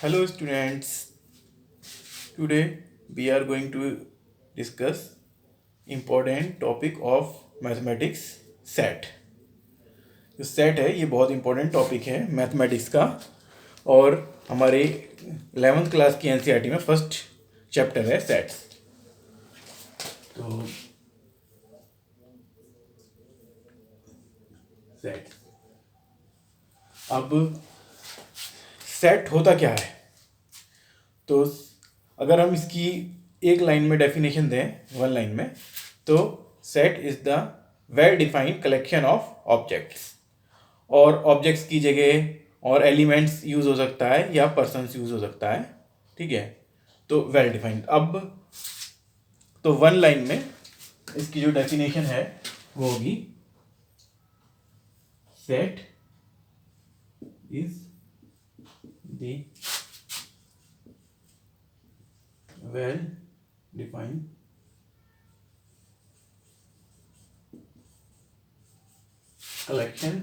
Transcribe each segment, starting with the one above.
Hello students. Today we are going to discuss important topic of mathematics set. जो set है ये बहुत important topic है mathematics का और हमारे 11th क्लास की एनसीईआरटी में फर्स्ट चैप्टर है सेट्स। तो सेट अब सेट होता क्या है, तो अगर हम इसकी एक लाइन में डेफिनेशन दें, वन लाइन में, तो set is the well defined collection of objects. और ऑब्जेक्ट्स की जगह और एलिमेंट्स यूज हो सकता है या पर्सन्स यूज हो सकता है, ठीक है। तो वेल डिफाइंड। अब तो वन लाइन में इसकी जो डेफिनेशन है वो होगी set is the well defined collection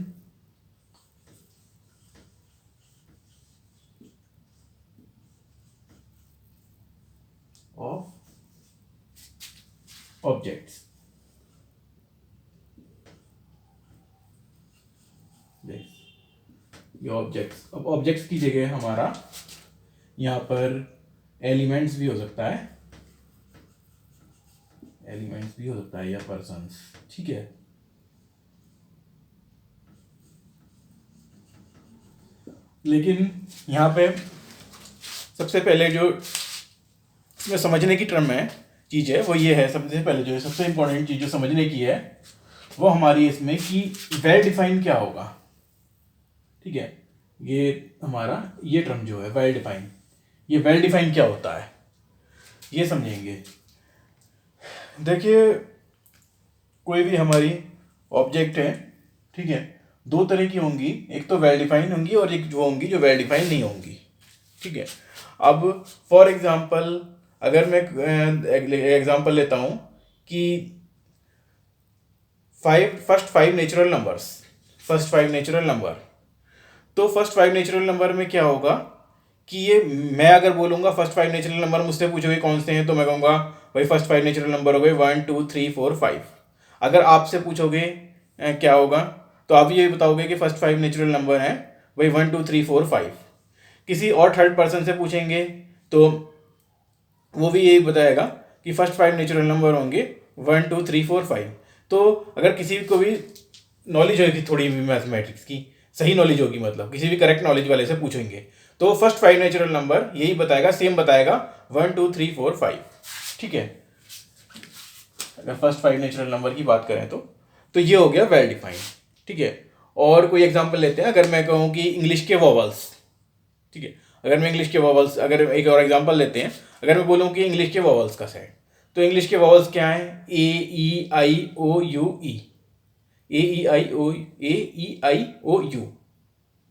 of objects। ये ऑब्जेक्ट्स, अब ऑब्जेक्ट्स की जगह हमारा यहाँ पर एलिमेंट्स भी हो सकता है, एलिमेंट्स भी हो सकता है या पर्सन्स, ठीक है। लेकिन यहाँ पे सबसे पहले जो इसमें समझने की टर्म है चीज़ है वो ये है, सबसे पहले जो सबसे इंपॉर्टेंट चीज़ जो समझने की है वो हमारी इसमें कि वेल डिफाइन क्या होगा, ठीक है। ये हमारा ये टर्म जो है वेल डिफाइन, ये वेल डिफाइन क्या होता है ये समझेंगे। देखिए कोई भी हमारी ऑब्जेक्ट है, ठीक है, दो तरह की होंगी, एक तो वेल डिफाइन होंगी और एक जो होंगी जो वेल डिफाइन नहीं होंगी, ठीक है। अब फॉर एग्जांपल अगर मैं एग्जांपल लेता हूँ कि फर्स्ट फाइव नेचुरल नंबर, तो फर्स्ट फाइव नेचुरल नंबर में क्या होगा कि ये मैं अगर बोलूँगा फर्स्ट फाइव नेचुरल नंबर, मुझसे पूछोगे कौन से हैं तो मैं कहूँगा भाई फर्स्ट फाइव नेचुरल नंबर हो गए 1 2 3 4 5। अगर आपसे पूछोगे क्या होगा तो आप ये बताओगे कि फर्स्ट फाइव नेचुरल नंबर हैं भाई 1 2 3 4 5। किसी और थर्ड पर्सन से पूछेंगे तो वो भी यही बताएगा कि फर्स्ट फाइव नेचुरल नंबर होंगे 1 2 3 4 5। तो अगर किसी को भी नॉलेज होगी थोड़ी भी मैथमेटिक्स की, सही नॉलेज होगी, मतलब किसी भी करेक्ट नॉलेज वाले से पूछेंगे तो फर्स्ट फाइव नेचुरल नंबर यही बताएगा, सेम बताएगा 1 2 3 4 5, ठीक है। अगर फर्स्ट फाइव नेचुरल नंबर की बात करें तो ये हो गया वेल डिफाइंड, ठीक है। और कोई एग्जांपल लेते हैं, अगर मैं कहूँ कि इंग्लिश के वॉवल्स, ठीक है, अगर मैं इंग्लिश के वॉवल्स, अगर एक और एग्जांपल लेते हैं, अगर मैं बोलूँ कि इंग्लिश के वॉवल्स का सेट, तो इंग्लिश के वॉवल्स क्या है, ए E I O U E, A E I O U,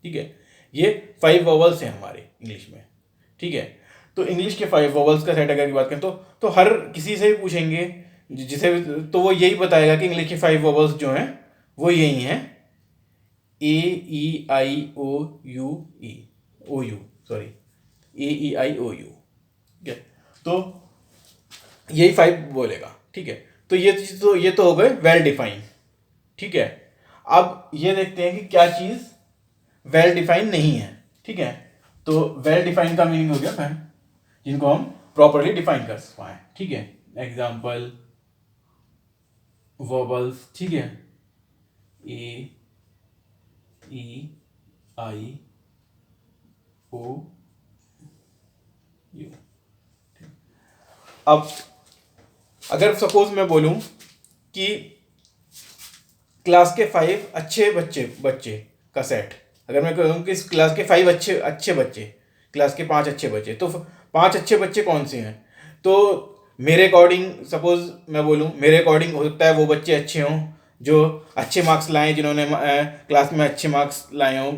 ठीक है। ये 5 वॉवल्स हैं हमारे इंग्लिश में, ठीक है। तो इंग्लिश के 5 वॉवल्स का सेट अगर की बात करें तो हर किसी से भी पूछेंगे जिसे, तो वो यही बताएगा कि इंग्लिश के 5 वॉवल्स जो हैं वो यही हैं, A E I O U E, O U sorry, A E I O U, ठीक है। तो यही 5 बोलेगा, ठीक है। तो ये तो हो गए वेल डिफाइन, ठीक है। अब ये देखते हैं कि क्या चीज़ वेल डिफाइन नहीं है, ठीक है। तो वेल डिफाइन का मीनिंग हो गया फिर जिनको हम प्रॉपरली डिफाइन कर पाए, ठीक है। एग्जाम्पल वॉबल्स, ठीक है, ए ई आई ओ यू। अब अगर सपोज मैं बोलूं कि क्लास के 5 अच्छे बच्चे का सेट, अगर मैं कहूँ कि क्लास के 5 अच्छे बच्चे, क्लास के 5 अच्छे बच्चे, तो 5 अच्छे बच्चे कौन से हैं, तो मेरे अकॉर्डिंग सपोज मैं बोलूँ, मेरे अकॉर्डिंग हो सकता है वो बच्चे अच्छे हों जो अच्छे मार्क्स लाएं, जिन्होंने क्लास में अच्छे मार्क्स लाए हों,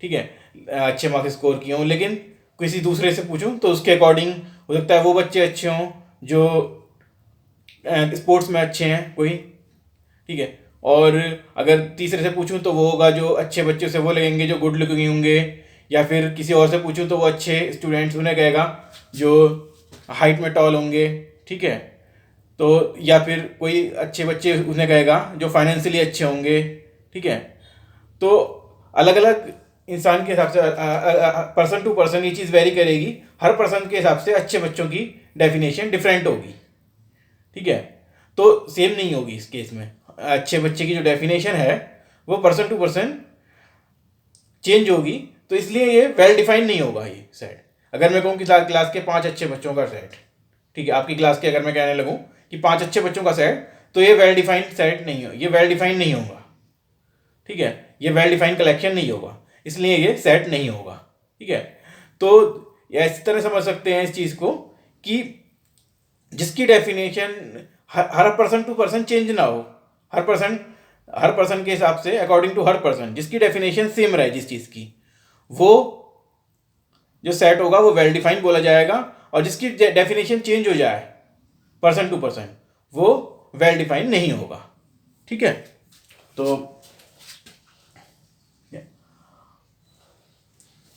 ठीक है, अच्छे मार्क्स स्कोर किए हों। लेकिन किसी दूसरे से पूछूं तो उसके अकॉर्डिंग हो सकता है वो बच्चे अच्छे हों जो स्पोर्ट्स में अच्छे हैं कोई, ठीक है। और अगर तीसरे से पूछूं तो वो होगा जो अच्छे बच्चों से वो लगेंगे जो गुड लुकिंग होंगे या फिर किसी और से पूछूं तो वो अच्छे स्टूडेंट्स उन्हें कहेगा जो हाइट में टॉल होंगे, ठीक है। तो या फिर कोई अच्छे बच्चे उन्हें कहेगा जो फाइनेंशियली अच्छे होंगे, ठीक है। तो अलग अलग इंसान के हिसाब से पर्सन टू पर्सन ये चीज़ वेरी करेगी, हर पर्सन के हिसाब से अच्छे बच्चों की डेफिनेशन डिफरेंट होगी, ठीक है। तो सेम नहीं होगी इस केस में, अच्छे बच्चे की जो डेफिनेशन है वो पर्सन टू पर्सन चेंज होगी। तो इसलिए ये वेल डिफाइंड नहीं होगा ये सेट। अगर मैं कहूँ कि क्लास के 5 अच्छे बच्चों का सेट, ठीक है, आपकी क्लास के अगर मैं कहने लगूँ कि 5 अच्छे बच्चों का सेट, तो ये वेल डिफाइंड सेट नहीं हो, ये वेल डिफाइंड नहीं होगा, ठीक है, ये वेल डिफाइंड कलेक्शन नहीं होगा, इसलिए ये सेट नहीं होगा, ठीक है। तो इस तरह समझ सकते हैं इस चीज़ को कि जिसकी डेफिनेशन हर पर्सन टू पर्सन चेंज ना हो, हर पर्सन के हिसाब से अकॉर्डिंग टू हर पर्सन जिसकी डेफिनेशन सेम रहे जिस चीज़ की, वो जो सेट होगा वो वेल डिफाइंड बोला जाएगा। और जिसकी डेफिनेशन चेंज हो जाए पर्सन टू पर्सन, वो वेल डिफाइंड नहीं होगा, ठीक है। तो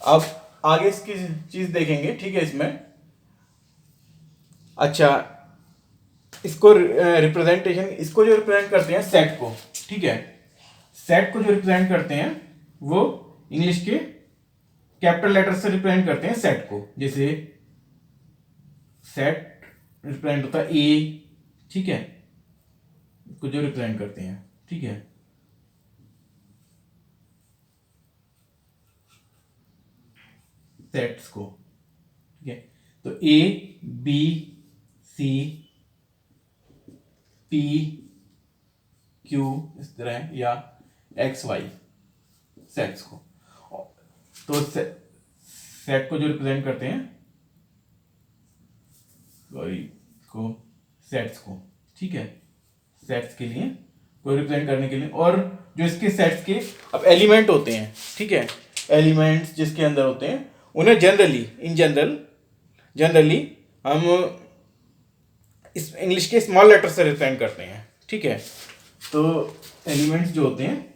अब आगे इसकी चीज देखेंगे, ठीक है। इसमें अच्छा, इसको रिप्रेजेंटेशन, इसको जो रिप्रेजेंट करते हैं सेट को, ठीक है, सेट को जो रिप्रेजेंट करते हैं वो इंग्लिश के कैपिटल लेटर से रिप्रेजेंट करते हैं सेट को। जैसे सेट रिप्रेजेंट होता है ए, ठीक है, को जो रिप्रेजेंट करते हैं, ठीक है। सेट्स को, ठीक है, तो A B C P Q इस तरह, या एक्स वाई सेट्स को। तो सेट को जो रिप्रेजेंट करते हैं, सॉरी, को सेट्स को, ठीक है, सेट्स के लिए को रिप्रेजेंट करने के लिए। और जो इसके सेट्स के अब एलिमेंट होते हैं, ठीक है, एलिमेंट्स जिसके अंदर होते हैं उन्हें जनरली हम इस इंग्लिश के स्मॉल लेटर से रिप्रेजेंट करते हैं, ठीक है। तो एलिमेंट्स जो होते हैं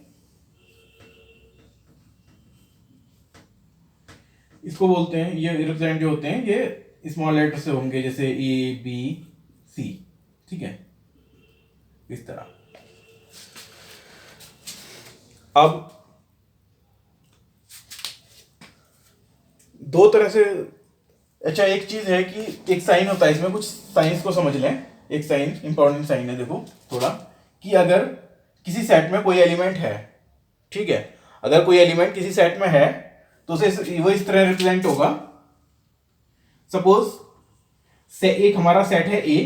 इसको बोलते हैं, ये रिप्रेजेंट जो होते हैं ये स्मॉल लेटर से होंगे, जैसे ए बी सी, ठीक है, इस तरह। अब दो तरह से, अच्छा एक चीज है कि एक साइन होता है इसमें, कुछ साइंस को समझ लें। एक साइन, इंपॉर्टेंट साइन है, देखो थोड़ा, कि अगर किसी सेट में कोई एलिमेंट है, ठीक है, अगर कोई एलिमेंट किसी सेट में है तो उसे वो इस तरह रिप्रेजेंट होगा। सपोज से एक हमारा सेट है ए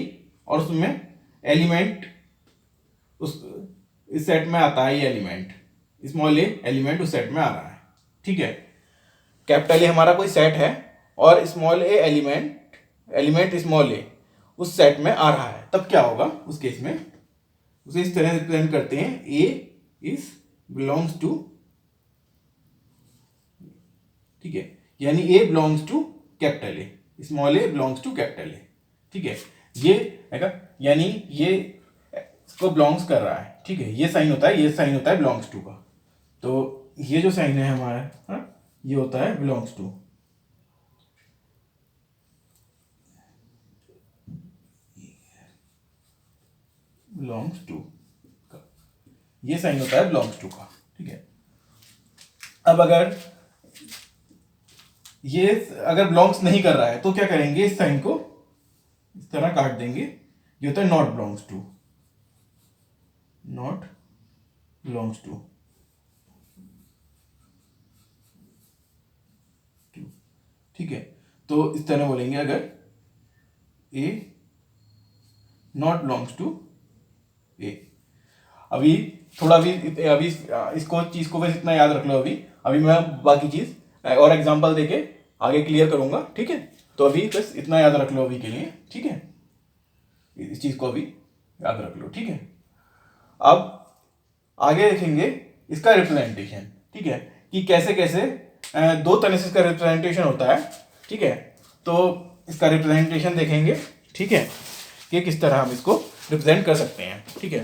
और उसमें एलिमेंट उस इस सेट में आता है, ये एलिमेंट स्मॉल ए एलिमेंट उस सेट में आ रहा है, ठीक है। कैपिटल ए हमारा कोई सेट है और स्मॉल ए एलिमेंट स्मॉल ए उस सेट में आ रहा है, तब क्या होगा उस केस में, उसे इस तरह रिप्रेजेंट करते हैं, ए इज बिलोंग्स टू, ठीक है, यानी A belongs to capital A, small A belongs to capital A, ठीक है। ये है, यानी ये इसको बिलोंग्स कर रहा है, ठीक है, ये साइन होता है, ये साइन होता है बिलोंग्स टू का। तो ये जो साइन है हमारा, हाँ, ये होता है बिलोंग्स टू, बिलोंग्स टू का, ये साइन होता है बिलोंग्स टू का, ठीक है। अब अगर ये अगर बिलोंग्स नहीं कर रहा है तो क्या करेंगे, इस साइन को इस तरह काट देंगे, ये होता है not belongs to, not belongs to, ठीक है। तो इस तरह बोलेंगे अगर A not belongs to A. अभी थोड़ा अभी इसको चीज को बस इतना याद रख लो। अभी मैं बाकी चीज और एग्जांपल देके आगे क्लियर करूंगा, ठीक है। तो अभी बस इतना याद रख लो अभी के लिए, ठीक है, इस चीज को अभी याद रख लो, ठीक है। अब आगे देखेंगे इसका रिप्रेजेंटेशन, ठीक है, कि कैसे कैसे दो तरह से इसका रिप्रेजेंटेशन होता है, ठीक है। तो इसका रिप्रेजेंटेशन देखेंगे, ठीक है, कि किस तरह हम इसको रिप्रेजेंट कर सकते हैं, ठीक है।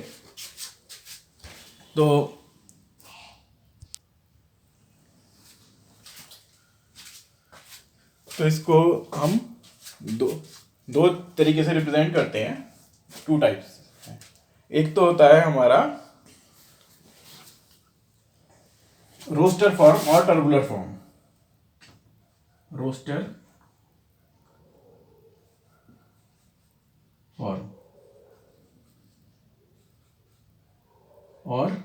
तो तो इसको हम दो दो तरीके से रिप्रेजेंट करते हैं, टू टाइप्स। एक तो होता है हमारा रोस्टर फॉर्म और टर्बुलर फॉर्म। रोस्टर फॉर्म और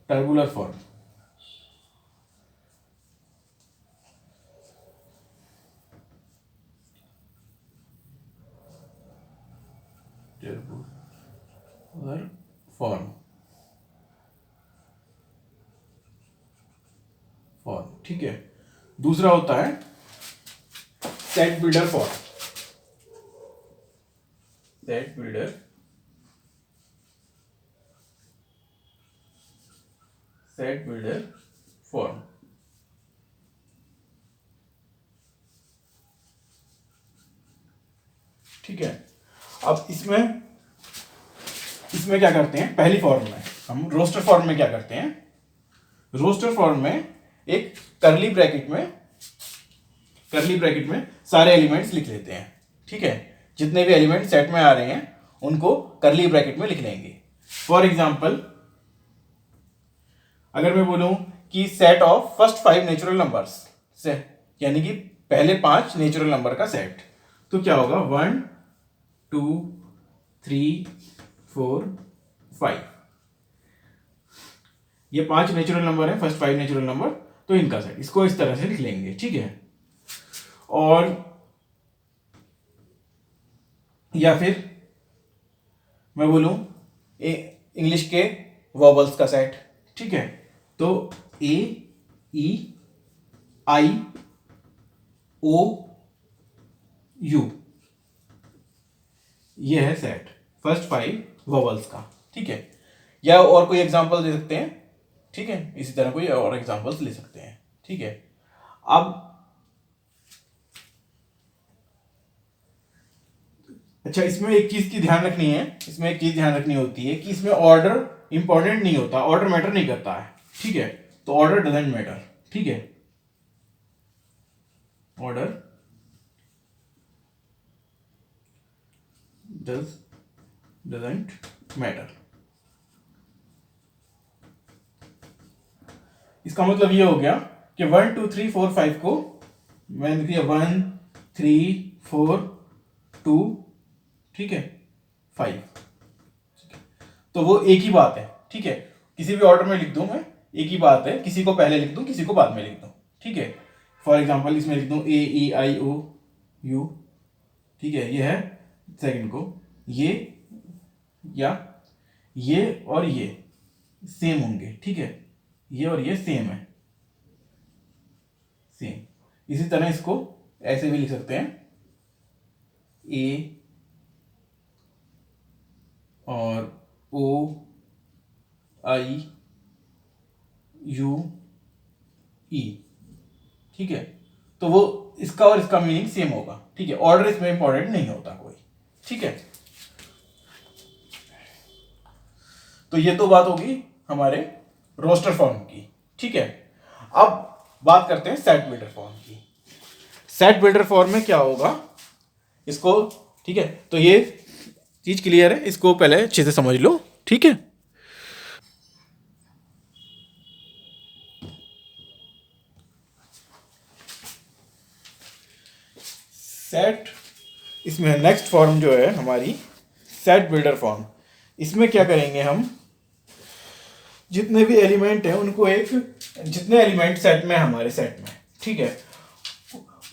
टर्बुलर फॉर्म। टर्बुलर फॉर्म ठीक है। दूसरा होता है set builder form. Set builder form. ठीक है। अब इसमें क्या करते हैं, पहली फॉर्म में हम रोस्टर फॉर्म में क्या करते हैं, रोस्टर फॉर्म में एक करली ब्रैकेट में सारे एलिमेंट्स लिख लेते हैं। ठीक है, जितने भी एलिमेंट सेट में आ रहे हैं उनको करली ब्रैकेट में लिख लेंगे। फॉर एग्जाम्पल अगर मैं बोलूं कि set of first 5 natural numbers से, यानी कि पहले 5 नेचुरल नंबर का सेट, तो क्या होगा 1 2 3 4 5। ये 5 नेचुरल नंबर है, फर्स्ट 5 नेचुरल नंबर, तो इनका सेट, इसको इस तरह से लिख लेंगे। ठीक है। और या फिर मैं बोलूं इंग्लिश के वॉवल्स का सेट। ठीक है, तो ए ई आई ओ यू, ये है सेट फर्स्ट 5 वॉवल्स का। ठीक है, या और कोई एग्जांपल दे सकते हैं। ठीक है, इसी तरह कोई और एग्जांपल्स ले सकते हैं। ठीक है। अब अच्छा, इसमें एक चीज की ध्यान रखनी है, इसमें एक चीज ध्यान रखनी होती है कि इसमें ऑर्डर इंपॉर्टेंट नहीं होता, ऑर्डर मैटर नहीं करता है। ठीक है, तो ऑर्डर डजंट मैटर। ठीक है, ऑर्डर डजंट मैटर। इसका मतलब ये हो गया कि 1 2 3 4 5 को मैंने लिख दिया 1 3 4 2, ठीक है, 5। तो वो एक ही बात है। ठीक है, किसी भी ऑर्डर में लिख दूं मैं, एक ही बात है, किसी को पहले लिख दूं किसी को बाद में लिख दूं। ठीक है, फॉर एग्जांपल इसमें लिख दूं ए ई आई ओ यू। ठीक है, ये है सेकंड को, ये या ये और ये सेम होंगे। ठीक है, ये और ये सेम है, सेम। इसी तरह इसको ऐसे भी लिख सकते हैं, ए और ओ आई यू ई। ठीक है, तो वो इसका और इसका मीनिंग सेम होगा। ठीक है, ऑर्डर इसमें इंपॉर्टेंट नहीं होता कोई। ठीक है, तो ये तो बात होगी हमारे रोस्टर फॉर्म की। ठीक है, अब बात करते हैं सेट बिल्डर फॉर्म की। सेट बिल्डर फॉर्म में क्या होगा इसको, ठीक है, तो ये चीज क्लियर है, इसको पहले अच्छे से समझ लो। ठीक है, सेट, इसमें नेक्स्ट फॉर्म जो है हमारी सेट बिल्डर फॉर्म। इसमें क्या करेंगे हम, जितने भी एलिमेंट हैं उनको एक, जितने एलिमेंट सेट में हमारे सेट में, ठीक है,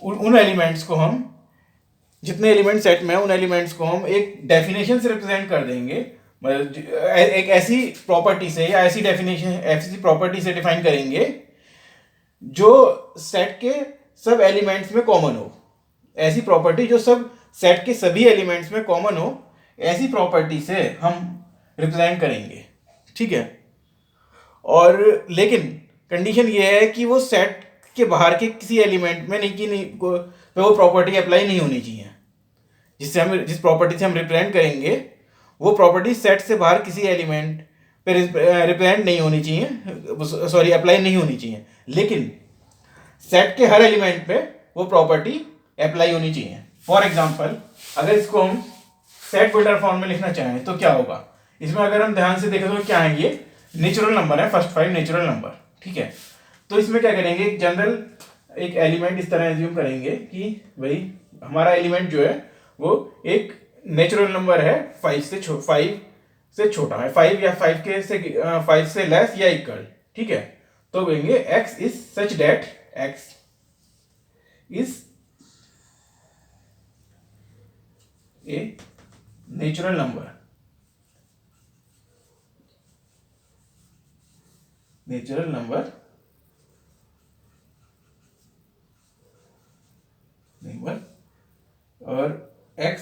उन एलिमेंट्स को हम, जितने एलिमेंट सेट में है उन एलिमेंट्स को हम एक डेफिनेशन से रिप्रेजेंट कर देंगे। मतलब एक ऐसी प्रॉपर्टी से या ऐसी डेफिनेशन, ऐसी प्रॉपर्टी से डिफाइन करेंगे जो सेट के सब एलिमेंट्स में कॉमन हो। ऐसी प्रॉपर्टी जो सब सेट के सभी एलिमेंट्स में कॉमन हो, ऐसी प्रॉपर्टी से हम रिप्रेजेंट करेंगे। ठीक है, और लेकिन कंडीशन ये है कि वो सेट के बाहर के किसी एलिमेंट में नहीं, कि नहीं पे वो प्रॉपर्टी अप्लाई नहीं होनी चाहिए। जिससे हम, जिस प्रॉपर्टी से हम रिप्रेजेंट करेंगे वो प्रॉपर्टी सेट से बाहर किसी एलिमेंट पे रिप्रेजेंट नहीं होनी चाहिए, सॉरी अप्लाई नहीं होनी चाहिए। लेकिन सेट के हर एलिमेंट पे वो प्रॉपर्टी अप्लाई होनी चाहिए। फॉर एग्जाम्पल अगर इसको हम सेट बिल्डर फॉर्म में लिखना चाहें तो क्या होगा, इसमें अगर हम ध्यान से देखें तो क्या है, ये नेचुरल नंबर है, फर्स्ट 5 नेचुरल नंबर, ठीक है। तो इसमें क्या करेंगे, एक जनरल एक एलिमेंट इस तरह एज्यूम करेंगे कि भाई हमारा एलिमेंट जो है वो एक नेचुरल नंबर है 5 से छोटा है, 5 या 5 से लेस या इक्वल, ठीक है। तो कहेंगे x is such that x is a natural number, और x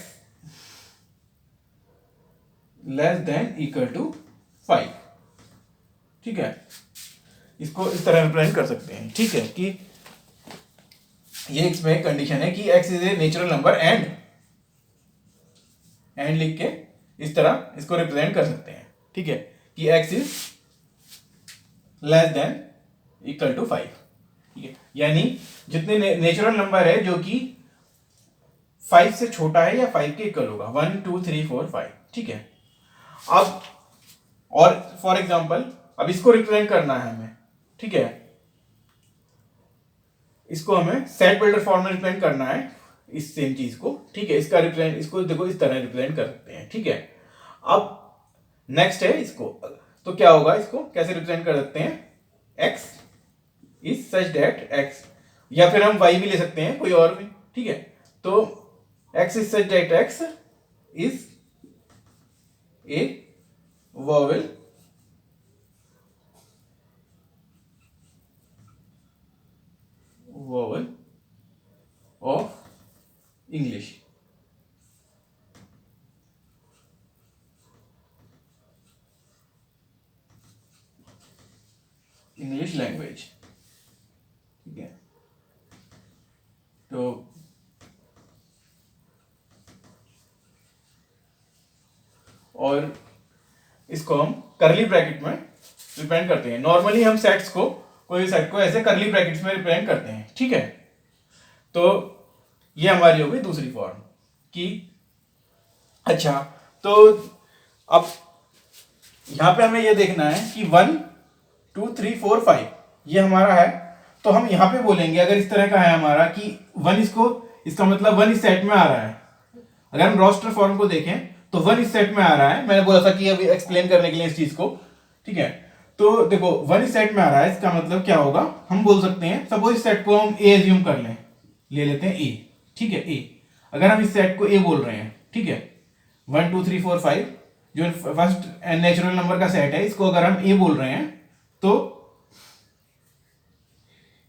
less than equal to 5, ठीक है। इसको इस तरह रिप्रेजेंट कर सकते हैं, ठीक है, कि ये इसमें कंडीशन है कि x is a natural number and लिख के इस तरह इसको रिप्रेजेंट कर सकते हैं, ठीक है, कि x is less than equal to 5, ठीक है। यानी जितने नेचुरल नंबर है जो कि 5 से छोटा है या 5 के इक्वल होगा, 1 2 3 4 5, ठीक है। अब और फॉर एग्जांपल अब इसको रिप्रेजेंट करना है हमें, ठीक है, इसको हमें सेट बिल्डर फॉर्म में रिप्रेजेंट करना है इस सेम चीज को, ठीक है। इसको देखो इस तरह रिप्रेजेंट कर सकते हैं, ठीक है। अब नेक्स्ट है इसको, तो क्या होगा, इसको कैसे रिप्रेजेंट कर सकते हैं, x is such that x, या फिर हम y भी ले सकते हैं कोई और भी, ठीक है। तो x is such that x is A vowel of English, language, ठीक है। तो और इसको हम करली ब्रैकेट में रिप्रेजेंट करते हैं। नॉर्मली हम सेट्स को, कोई सेट को ऐसे करली ब्रैकेट्स में रिप्रेजेंट करते हैं, ठीक है। तो ये हमारी हो गई दूसरी फॉर्म की। अच्छा, तो अब यहां पे हमें ये देखना है कि 1 2 3 4 5 ये हमारा है, तो हम यहां पे बोलेंगे अगर इस तरह का है हमारा कि 1 इसका मतलब 1 इस सेट में आ रहा है। अगर हम रोस्टर फॉर्म को देखें तो 1 इस सेट में आ रहा है, मैंने बोला था कि अभी एक्सप्लेन करने के लिए इस चीज को, ठीक है। तो देखो 1 इस सेट में आ रहा है, इसका मतलब क्या होगा, हम बोल सकते हैं सपोज इस सेट को हम ए एज्यूम कर ले लेते हैं ए, ठीक है। ए अगर हम इस सेट को ए बोल रहे हैं, ठीक है, 1 2 3 4 5 जो फर्स्ट नेचुरल नंबर का सेट है, इसको अगर हम ए बोल रहे हैं तो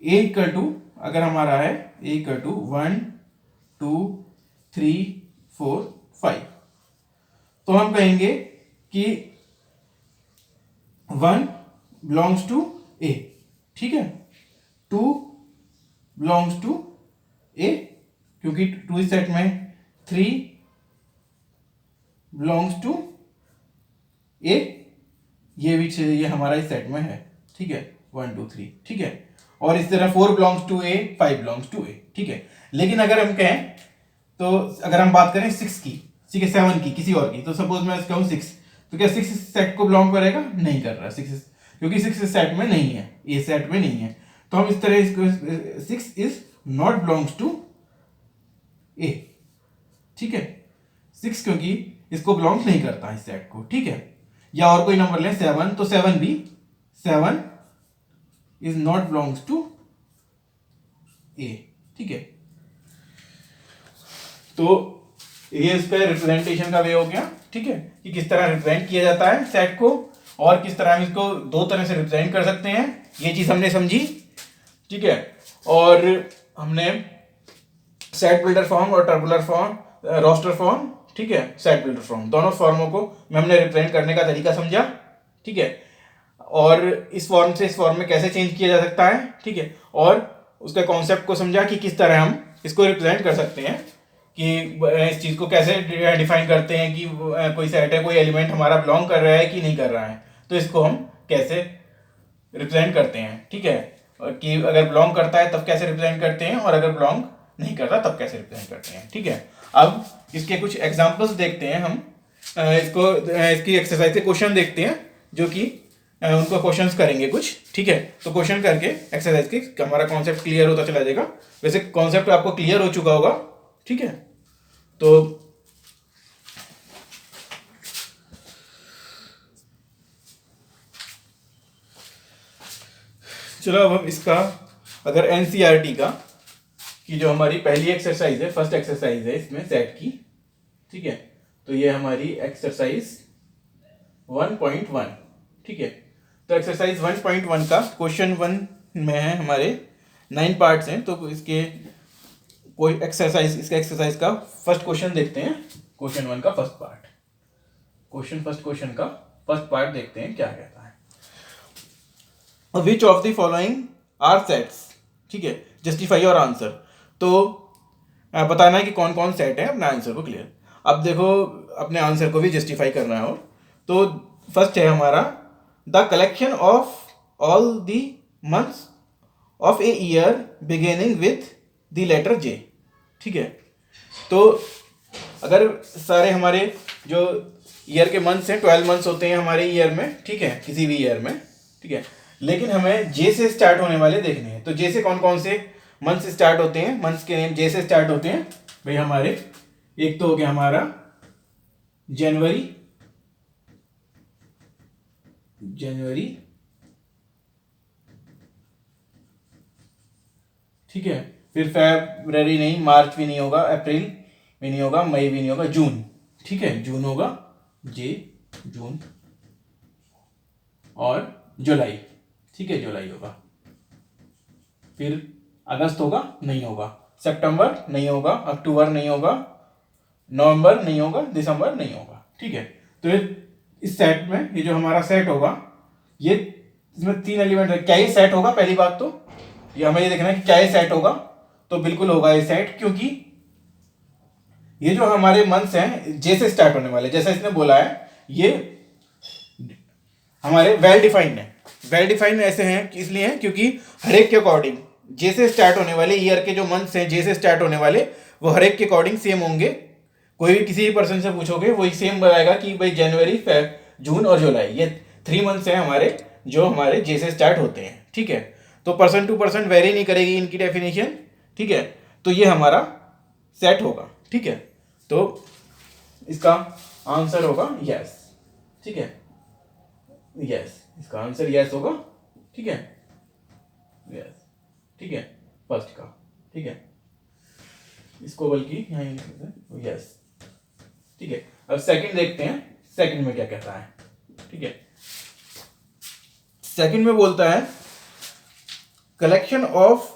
ए इक्वल टू, अगर हमारा है ए इक्वल टू 1 2 3 4 5, तो हम कहेंगे कि 1 बिलोंग्स टू ए, ठीक है, 2 बिलोंग्स टू ए क्योंकि 2 इस सेट में, 3 बिलोंग्स टू ए, ये भी ये हमारा इस सेट में है, ठीक है, 1 2 3, ठीक है। और इस तरह 4 belongs to A, 5 belongs to A, ठीक है। लेकिन अगर हम कहें, तो अगर हम बात करें 6 की, ठीक है, 7 की, किसी और की, तो सपोज मैं कहूं 6, तो क्या 6 इस सेट को बिलोंग करेगा, नहीं कर रहा 6, क्योंकि 6 इस सेट में नहीं है, ए सेट में नहीं है। तो हम इस तरह इसको 6 is not belongs to A, ठीक है, 6 क्योंकि इसको बिलोंग नहीं करता इस सेट को, ठीक है। या और कोई नंबर लें 7, तो 7 is not belongs to A, ठीक है। तो ये इस पे रिप्रेजेंटेशन का वे हो गया, ठीक है, कि किस तरह रिप्रेजेंट किया जाता है सेट को, और किस तरह हम इसको दो तरह से रिप्रेजेंट कर सकते हैं, ये चीज हमने समझी, ठीक है। और हमने सेट बिल्डर फॉर्म और टर्बुलर फॉर्म, रोस्टर फॉर्म, ठीक है, सेट बिल्डर फॉर्म, दोनों फॉर्मों को हमने रिप्रेजेंट करने का तरीका समझा, ठीक है। और इस फॉर्म से इस फॉर्म में कैसे चेंज किया जा सकता है, ठीक है, और उसके कॉन्सेप्ट को समझा कि किस तरह हम इसको रिप्रेजेंट कर सकते हैं, कि इस चीज को कैसे डिफाइन करते हैं कि कोई सेट है, कोई एलिमेंट हमारा बिलोंग कर रहा है कि नहीं कर रहा है, तो इसको हम कैसे रिप्रेजेंट करते हैं, ठीक है। कि अगर बिलोंग करता है तब कैसे रिप्रेजेंट करते हैं और अगर बिलोंग नहीं करता तब कैसे रिप्रेजेंट करते हैं। ठीक है, अब इसके कुछ एग्जांपल्स देखते हैं हम। इसकी एक्सरसाइज के क्वेश्चन देखते हैं जो कि उनको क्वेश्चंस करेंगे कुछ। ठीक है, तो क्वेश्चन करके एक्सरसाइज की हमारा कॉन्सेप्ट क्लियर होता चला जाएगा। वैसे कॉन्सेप्ट आपको क्लियर हो चुका होगा। ठीक है, तो चलो अब हम इसका अगर एनसीईआरटी का कि जो हमारी पहली एक्सरसाइज है, फर्स्ट एक्सरसाइज है इसमें सेट की। ठीक है, तो ये हमारी एक्सरसाइज 1.1। ठीक है, तो एक्सरसाइज 1.1 का क्वेश्चन 1 में है हमारे 9 पार्ट्स हैं। तो इसके कोई एक्सरसाइज, इसका एक्सरसाइज का फर्स्ट क्वेश्चन देखते हैं। क्वेश्चन 1 का फर्स्ट पार्ट, फर्स्ट क्वेश्चन का फर्स्ट पार्ट देखते हैं क्या कहता है। Which of the following are sets. ठीक है, जस्टिफाई और आंसर। तो बताना है कि कौन कौन सेट है, अपने आंसर को क्लियर। अब देखो अपने आंसर को भी जस्टिफाई करना है। और तो फर्स्ट है हमारा the collection of all the months of a year beginning with the letter J. ठीक है, तो अगर सारे हमारे जो ईयर के मंथ्स हैं, 12 मंथ्स होते हैं हमारे ईयर में। ठीक है, किसी भी ईयर में। ठीक है, लेकिन हमें जे से स्टार्ट होने वाले देखने हैं। तो जे से कौन कौन से मंथ्स स्टार्ट होते हैं, मंथ्स के नेम जे से स्टार्ट होते हैं भाई हमारे। एक तो हो गया हमारा जनवरी, ठीक है, फिर फरवरी नहीं, मार्च भी नहीं होगा, अप्रैल भी नहीं होगा, मई भी नहीं होगा, जून। ठीक है, जून होगा जे, जून। और जुलाई। ठीक है, जुलाई होगा। फिर अगस्त होगा, नहीं होगा, सितंबर नहीं होगा, अक्टूबर नहीं होगा, नवंबर नहीं होगा, दिसंबर नहीं होगा। ठीक है, तो इस सेट में ये जो हमारा सेट होगा, ये इसमें 3 एलिमेंट है। क्या ये सेट होगा? पहली बात तो ये हमें ये देखना है कि क्या ये सेट होगा। तो बिल्कुल होगा ये सेट, क्योंकि ये जो हमारे मंथ्स हैं जे से स्टार्ट होने वाले, जैसा इसने बोला है, ये हमारे वेल डिफाइंड है। वेल डिफाइंड ऐसे हैं इसलिए हैं क्योंकि हर एक के अकॉर्डिंग जे से स्टार्ट होने वाले ईयर के जो मंथ्स हैं जे से स्टार्ट होने वाले, वो हर एक के अकॉर्डिंग सेम होंगे। कोई भी किसी भी पर्सन से पूछोगे वही सेम बताएगा कि भाई जनवरी, जून और जुलाई, ये 3 मंथ्स हैं हमारे जो हमारे जे से स्टार्ट होते हैं। ठीक है, तो पर्सन टू पर्सन वेरी नहीं करेगी इनकी डेफिनेशन। ठीक है, तो ये हमारा सेट होगा। ठीक है, तो इसका आंसर होगा यस। ठीक है, यस, इसका आंसर यस होगा। ठीक है, यस। ठीक है, फर्स्ट का। ठीक है, इसको बल्कि यहाँ यस। ठीक है, अब सेकंड देखते हैं, सेकंड में क्या कहता है। ठीक है, सेकंड में बोलता है collection of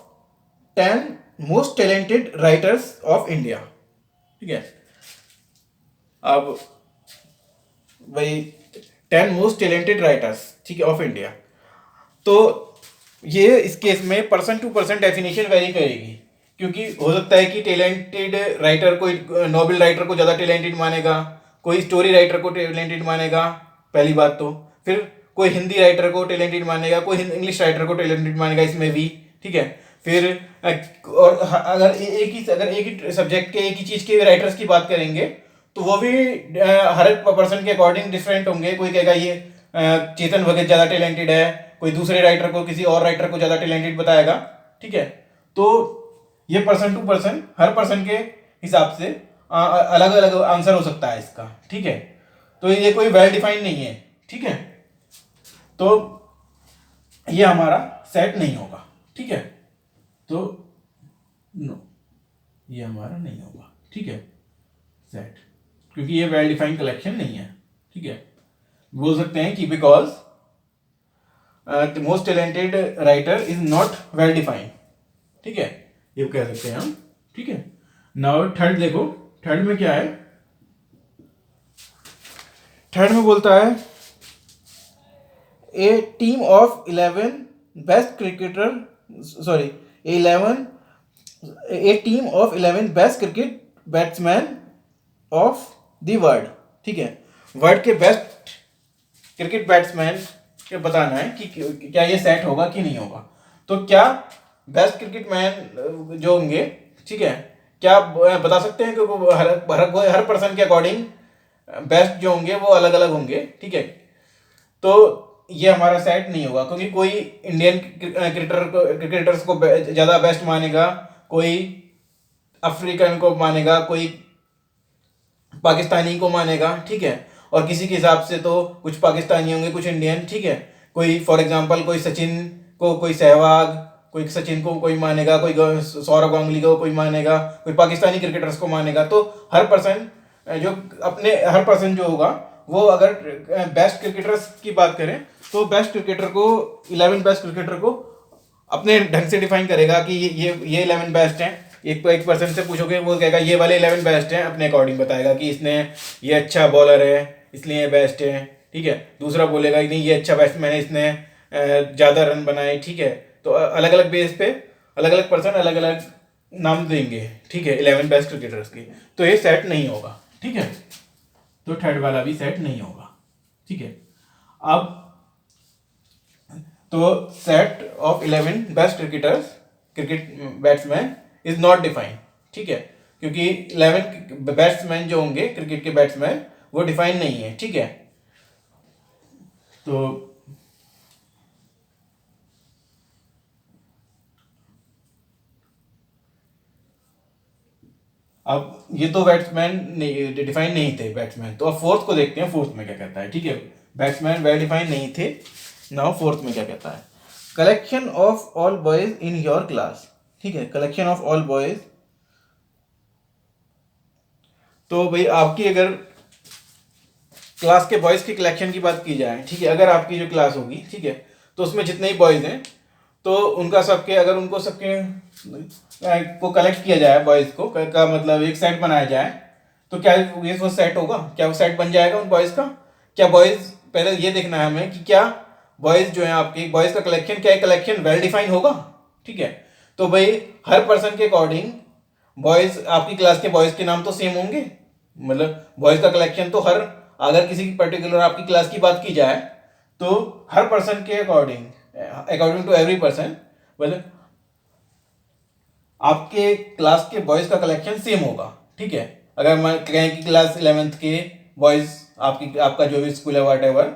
10 most talented writers of India. ठीक है, अब भाई 10 मोस्ट टैलेंटेड राइटर्स, ठीक है, ऑफ इंडिया। तो ये इस केस में person to person definition vary करेगी, क्योंकि हो सकता है कि टैलेंटेड राइटर, कोई नोबेल राइटर को ज़्यादा टैलेंटेड मानेगा, कोई स्टोरी राइटर को टैलेंटेड मानेगा, पहली बात तो। फिर कोई हिंदी राइटर को टैलेंटेड मानेगा, कोई इंग्लिश राइटर को टैलेंटेड मानेगा इसमें भी। ठीक है, फिर और अगर एक ही सब्जेक्ट के एक ही चीज़ के राइटर्स की बात करेंगे तो वो भी हर एक पर्सन के अकॉर्डिंग डिफरेंट होंगे। कोई कहेगा ये चेतन भगत ज़्यादा टैलेंटेड है, कोई दूसरे राइटर को, किसी और राइटर को ज़्यादा टैलेंटेड बताएगा। ठीक है, तो ये पर्सन टू पर्सन, हर पर्सन के हिसाब से अलग अलग आंसर हो सकता है इसका। ठीक है, तो ये कोई वेल डिफाइंड नहीं है। ठीक है, तो ये हमारा सेट नहीं होगा। ठीक है, तो नो, ये हमारा नहीं होगा। ठीक है, सेट, क्योंकि ये वेल डिफाइंड कलेक्शन नहीं है। ठीक है, बोल सकते हैं कि because the most talented writer is not well defined. ठीक है, ये कह सकते हैं हम। ठीक है, नाउ थर्ड देखो, थर्ड में क्या है। थर्ड में बोलता है a team of 11 best cricketer, sorry, a team of 11 best cricket batsman of the world. ठीक है, वर्ल्ड के बेस्ट क्रिकेट बैट्समैन के बताना है कि क्या ये सेट होगा कि नहीं होगा। तो क्या बेस्ट क्रिकेट मैन जो होंगे, ठीक है, क्या आप बता सकते हैं कि वो हर पर्सन के अकॉर्डिंग बेस्ट जो होंगे वो अलग अलग होंगे, ठीक है। तो ये हमारा सेट नहीं होगा, क्योंकि कोई इंडियन क्रिकेटर्स को ज़्यादा बेस्ट मानेगा, कोई अफ्रीकन को मानेगा, कोई पाकिस्तानी को मानेगा, ठीक है। और किसी के हिसाब से तो कुछ पाकिस्तानी होंगे, कुछ इंडियन, ठीक है। कोई फॉर एग्जांपल कोई सचिन को, कोई सहवाग, कोई सचिन को कोई मानेगा, कोई सौरव गांगुली को कोई मानेगा, कोई पाकिस्तानी क्रिकेटर्स को मानेगा। तो हर पर्सन जो अपने हर पर्सन जो होगा वो, अगर बेस्ट क्रिकेटर्स की बात करें तो बेस्ट क्रिकेटर को 11 बेस्ट क्रिकेटर को अपने ढंग से डिफाइन करेगा कि ये 11 बेस्ट हैं। एक पर्सन से पूछोगे वो कहेगा ये वाले 11 बेस्ट हैं, अपने अकॉर्डिंग बताएगा कि इसने ये अच्छा बॉलर है इसलिए ये बेस्ट है, ठीक है। दूसरा बोलेगा कि नहीं ये अच्छा बैट्समैन है, इसने ज़्यादा रन बनाए, ठीक है। तो अलग अलग बेस पे अलग अलग पर्सन अलग अलग नाम देंगे, ठीक है, 11 बेस्ट क्रिकेटर्स की। तो ये सेट नहीं होगा, ठीक है। तो थर्ड वाला भी सेट नहीं होगा, ठीक है। अब तो set of 11 best cricketers, cricket batsman is not defined, ठीक है, क्योंकि 11 बैट्समैन जो होंगे क्रिकेट के बैट्समैन वो डिफाइन नहीं है, ठीक है। तो अब ये तो बैट्समैन डिफाइन नहीं थे बैट्समैन। तो अब फोर्थ को देखते हैं, फोर्थ में क्या कहता है, ठीक है। बैट्समैन वेल डिफाइन नहीं थे। नाउ फोर्थ में क्या कहता है, collection of all boys in your class, ठीक है। कलेक्शन ऑफ ऑल बॉयज, तो भाई आपकी अगर क्लास के बॉयज की कलेक्शन की बात की जाए, ठीक है, अगर आपकी जो क्लास होगी, ठीक है, तो उसमें जितने ही बॉयज हैं तो उनका सबके, अगर उनको सबके को कलेक्ट किया जाए, बॉयज को का मतलब एक सेट बनाया जाए, तो क्या ये वो सेट होगा, क्या वो सेट बन जाएगा उन बॉयज का? क्या बॉयज, पहले ये देखना है हमें कि क्या बॉयज जो है आपके बॉयज का कलेक्शन, क्या कलेक्शन वेल डिफाइन होगा, ठीक है। तो भाई हर पर्सन के अकॉर्डिंग बॉयज, आपकी क्लास के बॉयज के नाम तो सेम होंगे, मतलब बॉयज का कलेक्शन तो हर, अगर किसी की पर्टिकुलर आपकी क्लास की बात की जाए तो हर पर्सन के according, according to every person, मतलब आपके क्लास के बॉयज का कलेक्शन सेम होगा, ठीक है। अगर मैं कहें कि क्लास 11th के बॉयज, आपका जो भी स्कूल है वाट एवर,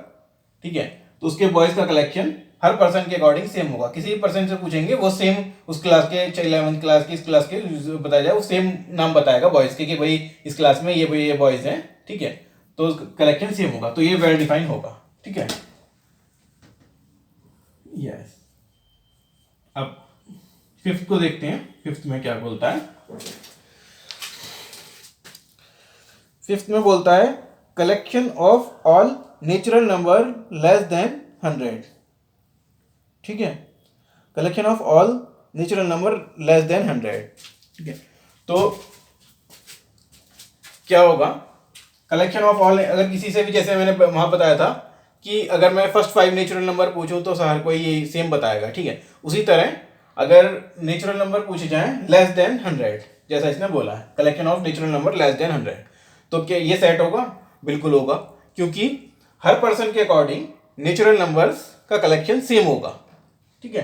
ठीक है, तो उसके बॉयज का कलेक्शन हर पर्सन के अकॉर्डिंग सेम होगा। किसी भी पर्सन से पूछेंगे वो सेम उस क्लास के, 11th क्लास की, इस क्लास के बताया जाए, वो सेम नाम बताएगा बॉयज के कि भाई इस क्लास में ये बॉयज हैं, ठीक है। तो कलेक्शन सेम होगा, तो ये वेल डिफाइन होगा, ठीक है। यस, अब फिफ्थ को देखते हैं, फिफ्थ में क्या बोलता है। फिफ्थ में बोलता है collection of all natural number less than 100, ठीक है। Collection of all natural number less than 100, ठीक है। तो क्या होगा, कलेक्शन ऑफ ऑल, अगर किसी से भी, जैसे मैंने वहां बताया था कि अगर मैं फर्स्ट 5 नेचुरल नंबर पूछूं तो हर कोई ये सेम बताएगा, ठीक है। उसी तरह अगर नेचुरल नंबर पूछे जाएं लेस देन 100, जैसा इसने बोला है, collection of natural number less than 100, तो क्या ये सेट होगा? बिल्कुल होगा, क्योंकि हर पर्सन के अकॉर्डिंग नेचुरल नंबर्स का कलेक्शन सेम होगा, ठीक है।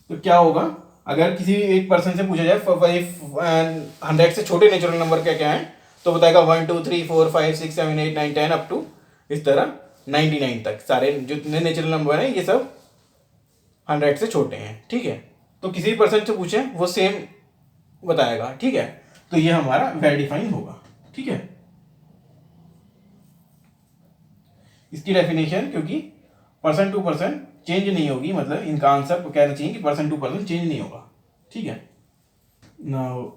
तो क्या होगा, अगर किसी एक पर्सन से पूछा जाए 100 से छोटे नेचुरल नंबर क्या क्या हैं, तो बताएगा 1 2 3 4 5 6 7 8 9 10 अप टू इस तरह 99 तक, सारे जितने नेचुरल नंबर हैं ये सब 100 से छोटे हैं, ठीक है। तो किसी भी पर्सन से पूछे वो सेम बताएगा, ठीक है। तो ये हमारा वेल डिफाइन होगा, ठीक है। इसकी डेफिनेशन, क्योंकि पर्सन टू पर्सन चेंज नहीं होगी, मतलब इनका आंसर कहना चाहिए कि पर्सन टू पर्सन चेंज नहीं होगा, ठीक है। नाउ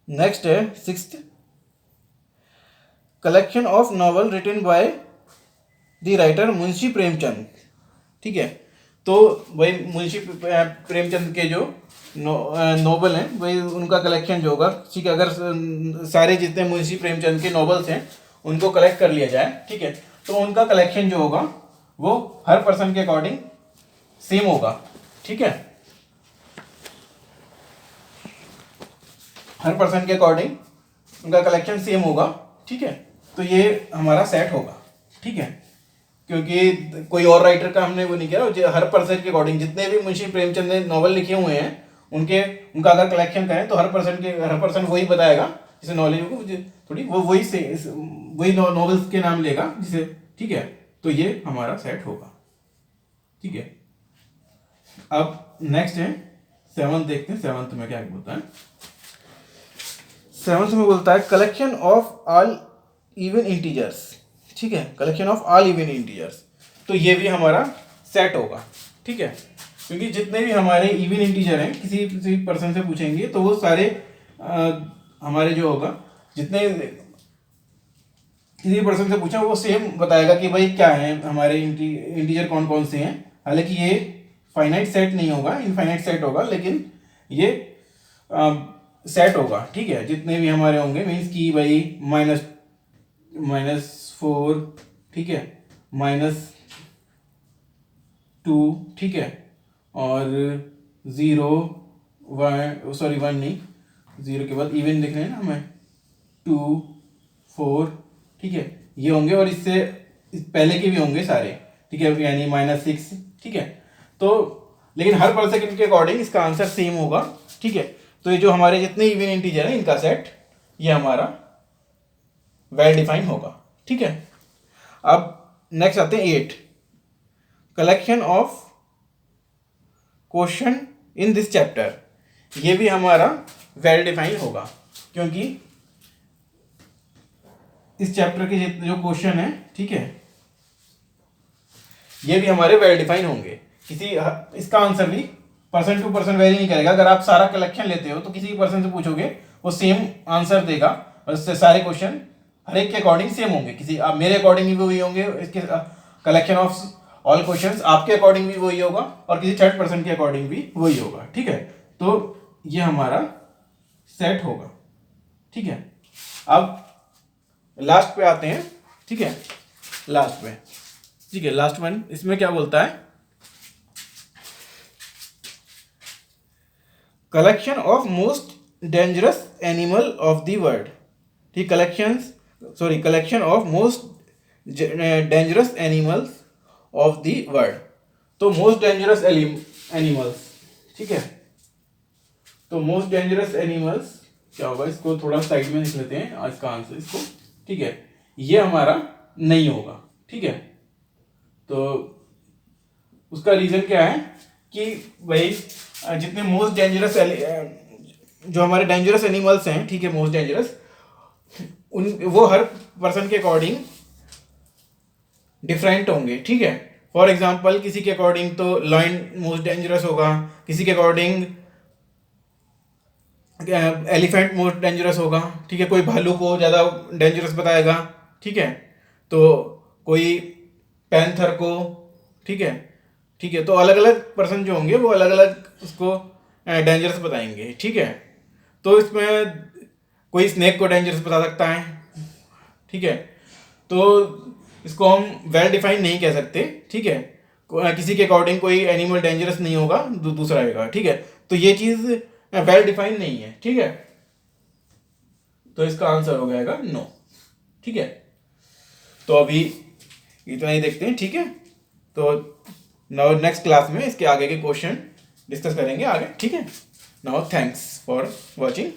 नेक्स्ट है sixth, collection of novel written by the writer Munshi Premchand, ठीक है। तो भाई मुंशी प्रेमचंद के जो नोवेल हैं, वही उनका कलेक्शन जो होगा, ठीक है। अगर सारे जितने मुंशी प्रेमचंद के नॉवेल्स हैं उनको कलेक्ट कर लिया जाए, ठीक है, तो उनका कलेक्शन जो होगा वो हर पर्सन के अकॉर्डिंग सेम होगा, ठीक है। हर पर्सन के अकॉर्डिंग उनका कलेक्शन सेम होगा, ठीक है, तो ये हमारा सेट होगा, ठीक है, क्योंकि कोई और राइटर का हमने वो नहीं किया, हर पर्सन के अकॉर्डिंग जितने भी मुंशी प्रेमचंद ने नॉवल लिखे हुए हैं उनका अगर कलेक्शन करें तो हर पर्सन वही बताएगा जिसे नॉलेज होगी, थोड़ी वो वही नॉवेल्स के नाम लेगा जिसे, ठीक है, तो ये हमारा सेट होगा, ठीक है। अब नेक्स्ट है 7th, देखते हैं 7th में क्या बोलता है। 7th में बोलता है collection of all even integers, ठीक है, collection of all even integers, तो ये भी हमारा सेट होगा, ठीक है, क्योंकि जितने भी हमारे इवन इंटीजर हैं किसी पर्सन से पूछेंगे तो वो सारे हमारे जो होगा, जितने किसी पर्सन से पूछा वो सेम बताएगा कि भाई क्या है हमारे इंटीजर कौन कौन से हैं। हालांकि ये फाइनाइट सेट नहीं होगा, इनफाइनाइट सेट होगा, लेकिन ये सेट होगा, ठीक है, जितने भी हमारे होंगे, मीन्स कि भाई -4, ठीक है, -2, ठीक है, और 0 1, सॉरी 1 नहीं, 0 के बाद इवन लिख रहे हैं ना हमें, 2 4, ठीक है, ये होंगे, और इससे पहले के भी होंगे सारे, ठीक है, यानी -6, ठीक है, तो लेकिन हर पर्सन के अकॉर्डिंग इसका आंसर सेम होगा, ठीक है, तो ये जो हमारे जितने इवन इंटीजर हैं इनका सेट ये हमारा वेल डिफाइन होगा, ठीक है। अब नेक्स्ट आते हैं 8, collection of question in this chapter, ये भी हमारा वेल डिफाइन होगा, क्योंकि इस चैप्टर के जो क्वेश्चन है, ठीक है, ये भी हमारे वेल डिफाइन होंगे, इसका आंसर भी पर्सन टू पर्सन वेरी नहीं करेगा। अगर आप सारा कलेक्शन लेते हो तो किसी पर्सन से पूछोगे वो सेम आंसर देगा, और इससे सारे क्वेश्चन हर एक के अकॉर्डिंग सेम होंगे, आप मेरे अकॉर्डिंग भी वही होंगे, इसके कलेक्शन ऑफ ऑल क्वेश्चंस आपके अकॉर्डिंग भी वही होगा, और किसी थर्ड पर्सन के अकॉर्डिंग भी वही होगा, ठीक है, तो ये हमारा सेट होगा, ठीक है। अब लास्ट पे आते हैं, ठीक है, लास्ट पे, ठीक है, लास्ट वन, इसमें क्या बोलता है, collection of most dangerous animal of the world, ठीक, collection of most dangerous animals of the world, तो मोस्ट डेंजरस एनिमल्स, ठीक है, तो मोस्ट डेंजरस एनिमल्स क्या होगा, इसको थोड़ा साइड में लिख लेते हैं इसका आंसर, इसको, ठीक है, ये हमारा नहीं होगा, ठीक है, तो उसका रीजन क्या है कि भाई जितने मोस्ट डेंजरस जो हमारे डेंजरस एनिमल्स हैं, ठीक है, मोस्ट डेंजरस, वो हर पर्सन के अकॉर्डिंग डिफरेंट होंगे, ठीक है। फॉर एग्जांपल किसी के अकॉर्डिंग तो लॉयन मोस्ट डेंजरस होगा, किसी के अकॉर्डिंग एलिफेंट मोस्ट डेंजरस होगा, ठीक है, कोई भालू को ज़्यादा डेंजरस बताएगा, ठीक है, तो कोई पैंथर को, ठीक है, ठीक है, तो अलग अलग पर्सन जो होंगे वो अलग अलग उसको डेंजरस बताएंगे, ठीक है, तो इसमें कोई स्नेक को डेंजरस बता सकता है, ठीक है, तो इसको हम वेल डिफाइन नहीं कह सकते, ठीक है, किसी के अकॉर्डिंग कोई एनिमल डेंजरस नहीं होगा, दूसरा होगा, ठीक है, तो ये चीज़ वेल डिफाइन नहीं है, ठीक है, तो इसका आंसर हो जाएगा नो, ठीक है, तो अभी इतना ही देखते हैं, ठीक है, तो नाउ नेक्स्ट क्लास में इसके आगे के क्वेश्चन डिस्कस करेंगे आगे, ठीक है। Now thanks for watching.